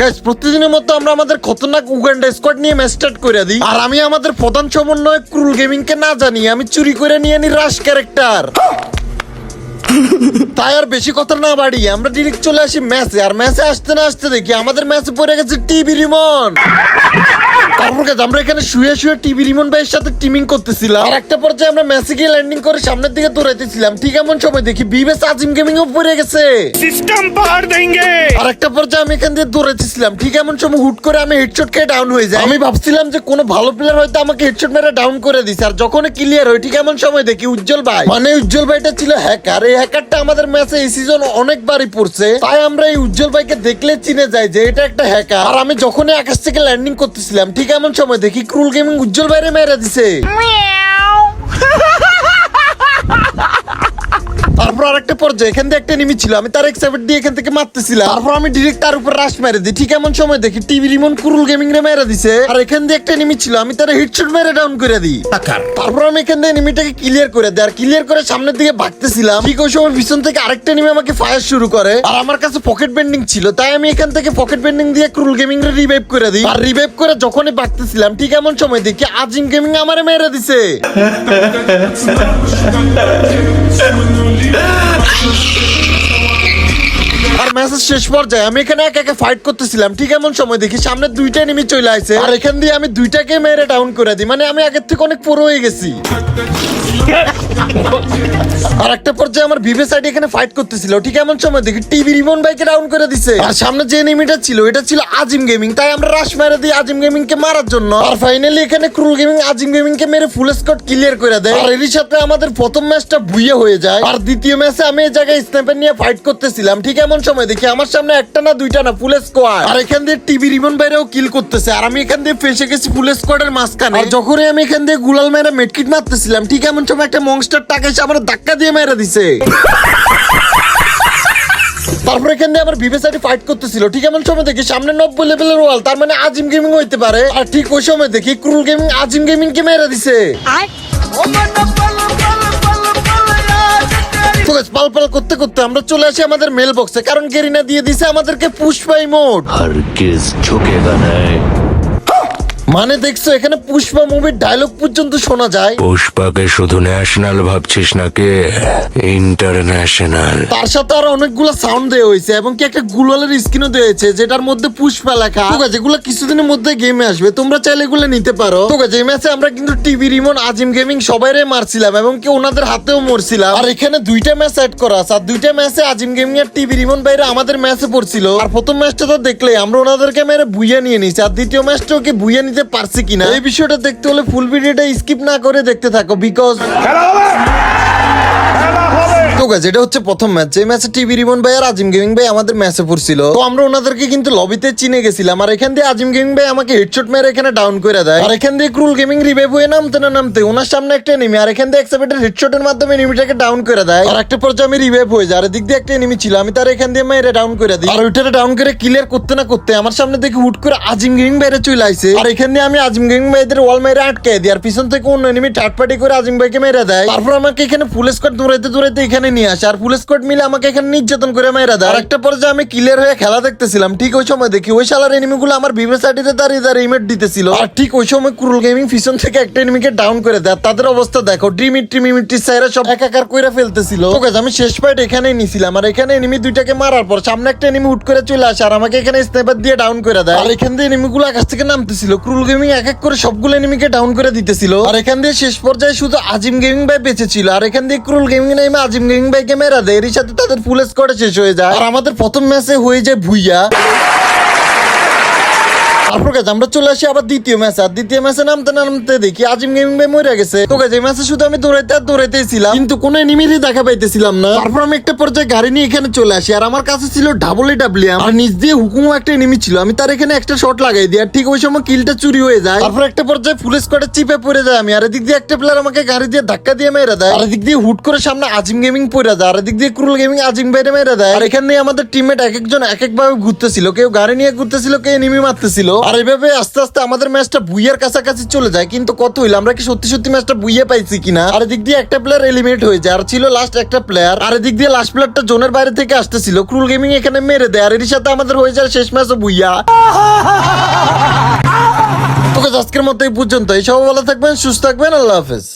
Guys প্রতিদিনের মতো আমরা আমাদের খতরনাক উগান্ডা স্কোয়াড নিয়ে ম্যাচ স্টার্ট করে দিই। আর আমি আমাদের প্রধান সমন্বয়ক ক্রুল গেমিং কে না জানিয়ে আমি চুরি করে নিয়ে নি রাশ ক্যারেক্টার। তাই আর বেশি কথা না বাড়িয়ে আমরা ডিরেক্ট চলে আসি ম্যাচে। আর ম্যাচে আসতে না আসতে দেখি আমাদের ম্যাচে পড়ে গেছে টিভি রিমন। তারপর আমরা এখানে শুয়ে শুয়ে টিভি রিমন ভাইয়ের সাথে টিমিং করতেছিলাম। আর একটা পর্যায়ে আমরা ম্যাচে গিয়ে ল্যান্ডিং করে সামনের দিকে দৌড়াইতেছিলাম। ঠিক এমন সময় দেখি বিবেস আজিম গেমিং ও পড়ে গেছে। সিস্টেম পার দেंगे। আর একটা পর্যায়ে আমি এখান দিয়ে দৌড়াইতেছিলাম। ঠিক এমন সময় হুট করে আমি হেডশট খেয়ে ডাউন হয়ে যাই। আমি ভাবছিলাম যে কোনো ভালো প্লেয়ার হয়তো আমাকে হেডশট মেরে ডাউন করে দিছে। আর যখন ক্লিয়ার হয় ঠিক এমন সময় দেখি উজ্জ্বল ভাই, মানে উজ্জ্বল ভাইটা ছিল হ্যাকার। এই হ্যাকারটা আমাদের ম্যাচে এই সিজন অনেকবারই পড়ছে। তাই আমরা এই উজ্জ্বল ভাইকে দেখলে চিনে যাই যে এটা একটা হ্যাকার। আর আমি যখনই আকাশ থেকে ল্যান্ডিং করতেছিলাম ঠিক এমন সময় দেখি ক্রুল গেমিং উজ্জ্বল ভাইরে মেরে দিছে। তারপর আরেকটা পর্যায়ে এখান থেকে একটা এনিমি ছিল, আমি তার এক্সাইট দিয়ে এখান থেকে মারতেছিলাম। তারপর আমি ডিরেক্ট তার উপর রাশ মেরে দিই। ঠিক এমন সময় দেখি টিভি রিমন ক্রুল গেমিং রে মেরে দিছে। আর এখান দিয়ে একটা এনিমি ছিল, আমি তার হেডশট মেরে ডাউন করে দিই। তারপর আমি এখান থেকে এনিমিটাকে ক্লিয়ার করে দিই। আর ক্লিয়ার করে সামনের দিকে ভাগতেছিলাম। ঠিক ওই সময় পিছন থেকে আরেকটা এনিমি আমাকে ফায়ার শুরু করে। আর আমার কাছে পকেট বেন্ডিং ছিল, তাই আমি এখান থেকে পকেট বেন্ডিং দিয়ে ক্রুল গেমিং রে রিভাইভ করে দিই। আর রিভাইভ করে যখনই ভাগতেছিলাম ঠিক এমন সময় দেখি আজিম গেমিং আমারে মেরে দিছে। আর ম্যাচের শেষ পর্যায়ে আমি এখানে একা একা ফাইট করতেছিলাম। ঠিক এমন সময় দেখি সামনে দুইটা এনিমি চলে আসে। আর এখান দিয়ে আমি দুইটাকে মেরে ডাউন করে দিই, মানে আমি আগের থেকে অনেক পুরো হয়ে গেছি। আর একটা পর্যায়ে আমার ভিভে সাইড এখানে ফাইট করতেছিল। ঠিক এমন সময় দেখি টিভি রিমন ভাইকে ডাউন করে দিছে। আর সামনে যে এনিমিটা ছিল এটা ছিল আজিম গেমিং, তাই আমরা রাশ মেরে দিই আজিম গেমিং কে মারার জন্য। আর ফাইনালি এখানে ক্রুল গেমিং আজিম গেমিং কে মেরে ফুল স্কোয়াড ক্লিয়ার করে দেয়। আর এর সাথে আমাদের প্রথম ম্যাচটা বুইয়ে হয়ে যায়। আর দ্বিতীয় ম্যাচে আমি এই জায়গায় স্নাইপার নিয়ে ফাইট করতেছিলাম। ঠিক এমন সময় দেখি আমার সামনে একটা না দুইটা না ফুল স্কোয়াড। আর এখান দিয়ে টিভি রিমন ভাইরাও কিল করতেছে। আর আমি এখান দিয়ে ফেসে গেছি ফুল স্কোয়াডের মাঝখানে। আর যখনই আমি এখান দিয়ে গুলাল মেরে মেডকিট মারতেছিলাম ঠিক এমন সময় একটা মনস্টার টাকা এসে আমার ধাক্কা দিয়ে মেরে দিছে। তারপর এখান দিয়ে আমার ভিভে সাইডে ফাইট করতেছিল। ঠিক এমন সময় দেখি সামনে 90 লেভেলের ওয়াল, তার মানে আজিম গেমিং হইতে পারে। আর ঠিক ওই সময় দেখি ক্রুল গেমিং আজিম গেমিং কে মেরে দিছে। পাল পাল করতে করতে আমরা চলে আসি আমাদের মেল বক্সে, কারণ গেরিনা দিয়ে দিছে আমাদেরকে পুষ্পা ইমোট। हरगिज झुकेगा नहीं। মানে দেখছো এখানে পুষ্পা মুভির ডায়লগ পর্যন্ত শোনা যায়। পুষ্পাকে শুধু ন্যাশনাল ভাবছিস নাকি ইন্টারন্যাশনাল? তার সাথে আরো অনেকগুলো সাউন্ড দেওয়া হয়েছে এবং কি একটা গুলালের স্ক্রিনও দেওয়া হয়েছে যেটার মধ্যে পুষ্পা লেখা। ঠিক আছে, যেগুলো কিছুদিনের মধ্যে গেমে আসবে, তোমরা চাইলে এগুলো নিতে পারো। ঠিক আছে, এই ম্যাচে আমরা কিন্তু টিভি রিমন আজিম গেমিং সবাইরে মারছিলাম এবং কি ওনাদের হাতেও মরছিলাম। আর এখানে দুইটা ম্যাচ অ্যাড করা আছে। আর দুইটা ম্যাচে আজিম গেমিং আর টিভি রিমন বাইরে আমাদের ম্যাচে পড়ছিল। আর প্রথম ম্যাচটা তো দেখলে আমরা ওনাদেরকে মেরে বুইয়া নিয়ে নিছি। আর দ্বিতীয় ম্যাচটাও কি বুইয়া নিতে পারছি কিনা এই বিষয়টা দেখতে হলে ফুল ভিডিওটা স্কিপ না করে দেখতে থাকো, বিকজ যেটা হচ্ছে প্রথম ম্যাচ। যে ম্যাচে টিভি রিমন ভাই আর আজিম গেমিং ভাই আমাদের ম্যাচে পড়ছিল। তো আমরা ওনাদেরকে কিন্তু লবিতে চিনে গেছিলাম। আর এখান দিয়ে আজিম গেমিং ভাই আমাকে হেডশট মেরে এখানে ডাউন করে দেয়। আর এখান দিয়ে ক্রুল গেমিং রিভাইভ হয়ে নামতে না নামতে ওনার সামনে একটা এনিমি, আর এখান দিয়ে এক্সাইটেড হেডশটের মাধ্যমে এনিমিটাকে ডাউন করে দেয়। আর একটা পর্যায়ে আমি রিভাইভ হয়ে যায়। আর এদিক দিয়ে একটা এনিমি ছিল, আমি তার এখান দিয়ে মেরে ডাউন করে দিই। আর ওইটারে ডাউন করে ক্লিয়ার করতে না করতে আমার সামনে দেখি হুট করে আজিম গেমিং ভাইরে চলে আইছে। আর এখান দিয়ে আমি আজিম গেমিং ভাইদের ওয়াল মেরে আটকে দিই। আর পিছন থেকে অন্য এনিমি থার্ড পার্টি করে আজিম ভাইকে মেরে দেয়। তারপর আমাকে এখানে ফুল স্কোয়াড দৌড়াইতে দৌড়াইতে এখানে নিয়ে আসে। আর ফুল স্কোয়াড মিলে আমাকে এখানে নির্যাতন করে মেরে দেয়। আর একটা পর্যায়ে আমি ক্লিয়ার হয়ে খেলা দেখতেছিলাম। ঠিক ওই সময় দেখি ওই শালার এনিমিগুলো আমার ভিভে সাইডে দাঁড়িয়ে দাঁড়িয়ে ইমেট দিতেছিল। আর ঠিক ওই সময় ক্রুল গেমিং পিছন থেকে একটা এনিমিকে ডাউন করে দেয়। তাদের অবস্থা দেখো, ড্রিমিটি সাইরা সব একাকার কইরা ফেলতেছিল। তো গাইস আমি শেষ ফাইট এখানেই নিছিলাম। আর এখানে এনিমি দুইটাকে মারার পর সামনে একটা এনিমি হুট করে চলে আসে আর আমাকে এখানে স্নাইপার দিয়ে ডাউন করে দেয়। আর এখান দিয়ে এনিমিগুলো আকাশ থেকে নামতেছিল। ক্রুল গেমিং এক এক করে সবগুলো এনিমিকে ডাউন করে দিতেছিল। আর এখান দিয়ে শেষ পর্যায়ে শুধু আজিম গেমিং ভাই বেঁচে ছিল। আর এখান দিয়ে ক্রুল গেমিং নেমে আজিম গেমিং ভাইকে মেরা দেয়। এর সাথে তাদের ফুল স্কোয়াড শেষ হয়ে যায়। আর আমাদের প্রথম ম্যাচে হয়ে যায় ভুইয়া। তারপর গাইস আমরা চলে আসি আবার দ্বিতীয় ম্যাচ। আর দ্বিতীয় ম্যাচে নামতে নামতে দেখি আজিম গেমিং ভাই মরে গেছে। তো গাইস এই ম্যাচে শুধু আমি দৌড়াইতেই ছিলাম, কিন্তু কোনো এনিমিরই দেখা পাইতেছিলাম না। তারপর আমি একটা পর্যায়ে গাড়ি নিয়ে এখানে চলে আসি। আর আমার কাছে ছিল WWM আর নিচ দিয়ে হুকুমও একটা এনিমি ছিল। আমি তার এখানে একটা শট লাগাই দিই। আর ঠিক ওই সময় কিলটা চুরি হয়ে যায়। তারপর একটা পর্যায়ে ফুল স্কোয়াডের চিপে পড়ে যায় আমি। আর এদিক দিয়ে একটা প্লেয়ার আমাকে গাড়ি দিয়ে ধাক্কা দিয়ে মেরে দেয়। আর এদিক দিয়ে হুট করে সামনে আজিম গেমিং পড়ে যায়। আর এদিক দিয়ে ক্রুল গেমিং আজিম ভাইরে মেরে দেয়। আর এখানে আমাদের টিমমেট এক একজন এক এক ভাবে ঘুরতেছিল, কেউ গাড়ি নিয়ে ঘুরতেছিল, কেউ এনিমি মারতেছিল। আর এইভাবে আস্তে আস্তে আমাদের ম্যাচটা বুইয়ার কাছাকাছি চলে যায়। কিন্তু কত হইলো, আমরা কি সত্যি সত্যি ম্যাচটা বুইয়ে পাইছি কিনা? আর এদিক দিয়ে একটা প্লেয়ার এলিমিনেট হয়ে যায়, আর ছিল লাস্ট একটা প্লেয়ার। আর এদিক দিয়ে লাস্ট প্লেয়ারটা জোনের বাইরে থেকে আসতেছিল, ক্রুল গেমিং এখানে মেরে দেয়, আর এর সাথে আমাদের হয়ে যায় শেষ ম্যাচও বুইয়া। তোকে আজকের মতো এই পর্যন্ত, এই সব ভালো থাকবেন, সুস্থ থাকবেন, আল্লাহ হাফেজ।